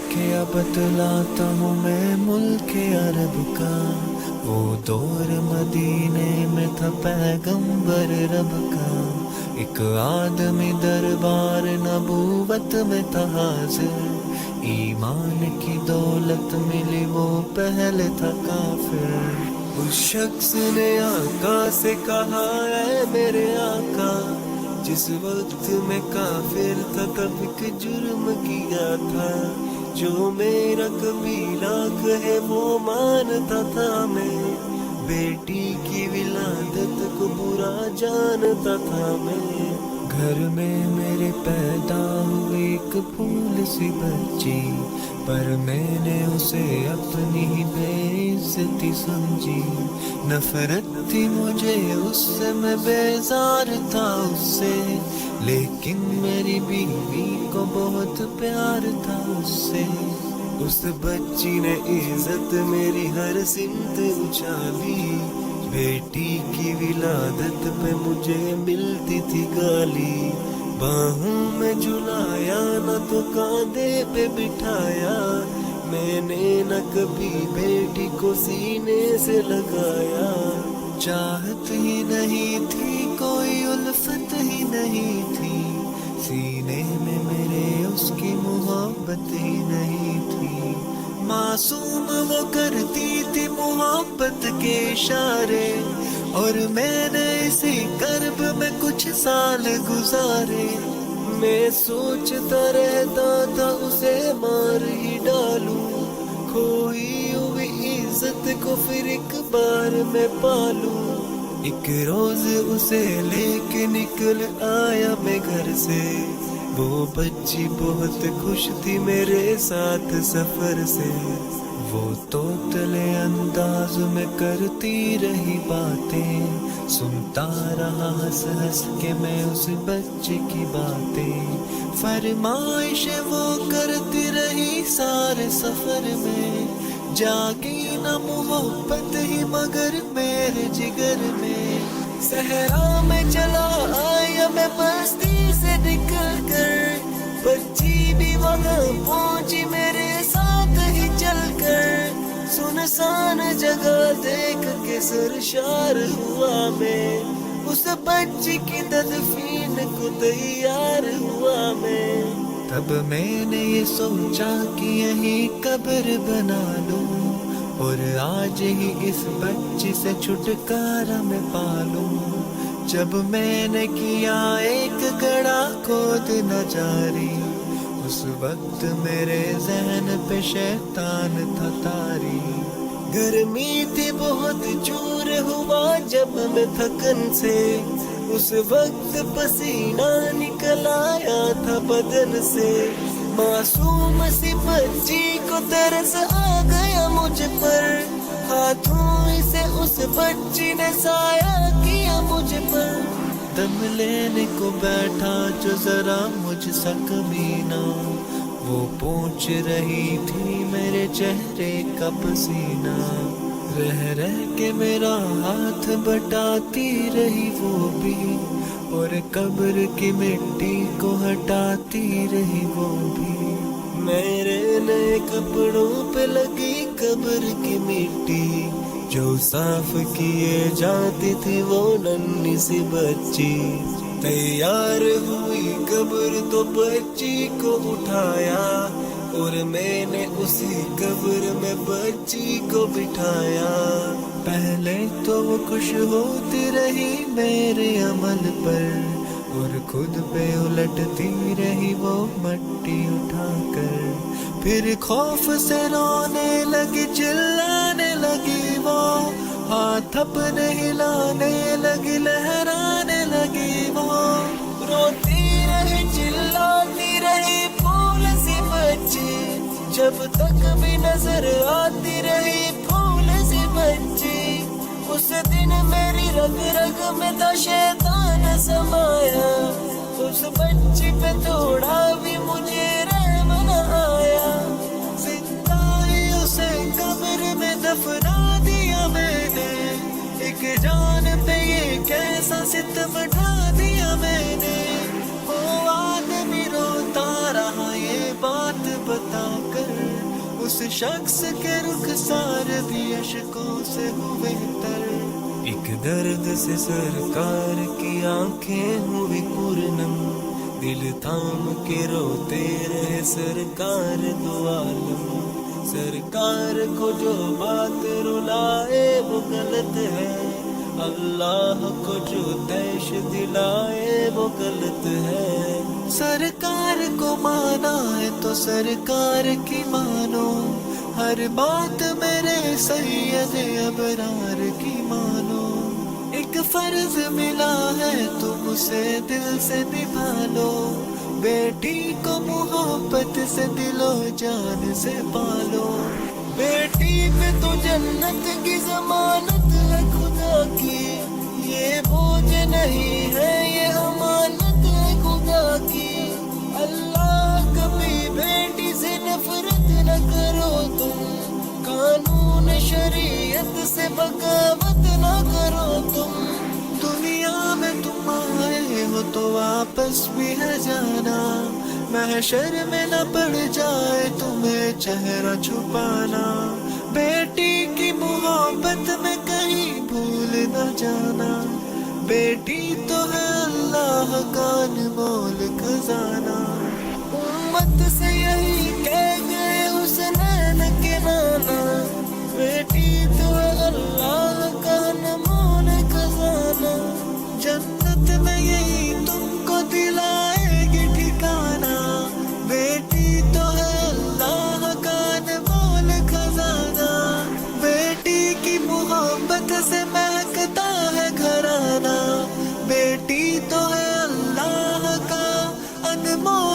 वाक़या बतलाता हूँ मैं मुल्क अरब का। वो दौर मदीने में था पैगंबर रब का। एक आदमी दरबार नबूवत में था हाजिर। ईमान की दौलत मिली वो पहले था काफिर। उस शख्स ने आका से कहा है मेरे आका, जिस वक्त मैं काफिर था तब एक जुर्म किया था। जो मेरा कबीला कहे वो मानता था मैं। बेटी की विलादत को बुरा जानता था मैं। घर में मेरे पैदा हुई एक फूल सी बच्ची, पर मैंने उसे अपनी ही बेइज्जती समझी। नफरत थी मुझे उससे, मैं बेजार था उससे, लेकिन मेरी बीवी को बहुत प्यार था उससे। उस बच्ची ने इज्जत मेरी हर सिमत उछाली। बेटी की विलादत पे मुझे मिलती थी गाली। बाहों में झुलाया न तो कांधे पे बिठाया, मैंने न कभी बेटी को सीने से लगाया। चाहत ही नहीं थी कोई उल्फत ही नहीं थी, सीने में मेरे उसकी मोहब्बत ही नहीं थी। मासूम वो करती थी मोहब्बत के इशारे, और मैंने इसी कर्ब में कुछ साल गुजारे। मैं सोचता रहता था उसे मार ही डालूं, खोई हुई इज्जत को फिर एक बार मैं पालूं। एक रोज उसे लेके निकल आया मैं घर से। वो बच्ची बहुत खुश थी मेरे साथ सफर से। वो तोतले अंदाज में करती रही बातें, सुनता रहा हंस हंस के मैं उस बच्चे की बातें। फरमाइश वो करती रही सारे सफर में, जागी न मोहब्बत ही मगर मेरे जिगर में। सहरा में चला आया मैं बस्ती से निकल कर, बच्ची भी वहाँ पहुंची मेरे साथ ही चल कर। सुनसान जगह देख के सरशार हुआ मैं, उस बच्ची की तदफीन को तैयार हुआ मैं। तब मैंने ये सोचा कि यही कब्र बना लूं, और आज ही इस बच्ची से छुटकारा मैं पालूं। जब मैंने किया एक गड़ा खोद न जारी, उस वक्त मेरे ज़हन पे शैतान था तारी। गर्मी थी बहुत चूर हुआ जब मैं थकन से, उस वक्त पसीना निकल आया था बदन से। मासूम सी बच्ची को तरस आ गया मुझ पर, हाथों से उस बच्ची ने साया किया मुझ पर। दम लेने को बैठा जो जरा मुझसा कमीना, वो पूछ रही थी मेरे चेहरे का पसीना। रह रह के मेरा हाथ बटाती रही वो भी, और कब्र की मिट्टी को हटाती रही वो भी। मेरे नए कपड़ों पे लगी कब्र की मिट्टी, जो साफ किए जाती थी वो नन्ही सी बच्ची। तैयार हुई कब्र तो बच्ची को उठाया, और मैंने उसी कब्र में बच्ची को बिठाया। पहले तो वो खुश होती रही मेरे अमल पर, और खुद पे उलटती रही वो मट्टी उठाकर। फिर खौफ से रोने लगी, चिल्लाने लगी वो, हाथ अपने हिलाने लगी, लहराने लगी वो। रोती रही चिल्लाती रही फूल सी बच्ची, जब तक भी नजर आती रही फूल सी बच्ची। उस दिन मेरी रग रग में था शैतान समाया, उस बच्ची पे थोड़ा भी मुझे रहम न आया। जिंदा ही उसे कब्र में दफना दिया मैंने, एक जान पे ये कैसा सितम ढा दिया मैंने। वो आदमी रोता रहा ये बात बता कर, شخص کے رخسار بھی اشکوں سے ہوئے تر، ایک درد سے سرکار کی آنکھیں ہوئی پورنم، دل تھام کے روتے رہے سرکار دو عالم، سرکار کو جو بات رلائے وہ غلط ہے، اللہ کو جو طیش دلائے وہ غلط ہے، سرکار کو مانا ہے تو سرکار کی مانو، ہر بات میرے سید ابرار کی مانو، ایک فرض ملا ہے تم اسے دل سے نبھا لو، بیٹی کو محبت سے دل و جان سے پالو، بیٹی پہ تو جنت کی ضمانت ہے خدا کی، یہ بوجھ نہیں ہے یہ امانت ہے خدا کی، اللہ کبھی بیٹی سے نفرت نہ کرو تم، قانون شریعت سے بغاوت نہ کرو تم، دنیا میں تم آئے ہو تو واپس بھی ہے جانا، محشر میں نہ پڑ جائے تمہیں چہرہ چھپانا، بیٹی کی محبت میں کہیں بھول نہ جانا، بیٹی تو ہے اللہ کا انمول خزانہ، امت سے یہی کہہ گئے حسنین کے نانا، بیٹی تو ہے اللہ کا انمول خزانہ، جنت میں یہی تم کو دلائے گی ٹھکانہ، بیٹی تو ہے اللہ کا انمول خزانہ، بیٹی کی محبت سے مہکتا ہے گھرانہ، بیٹی تو ہے اللہ کا انمول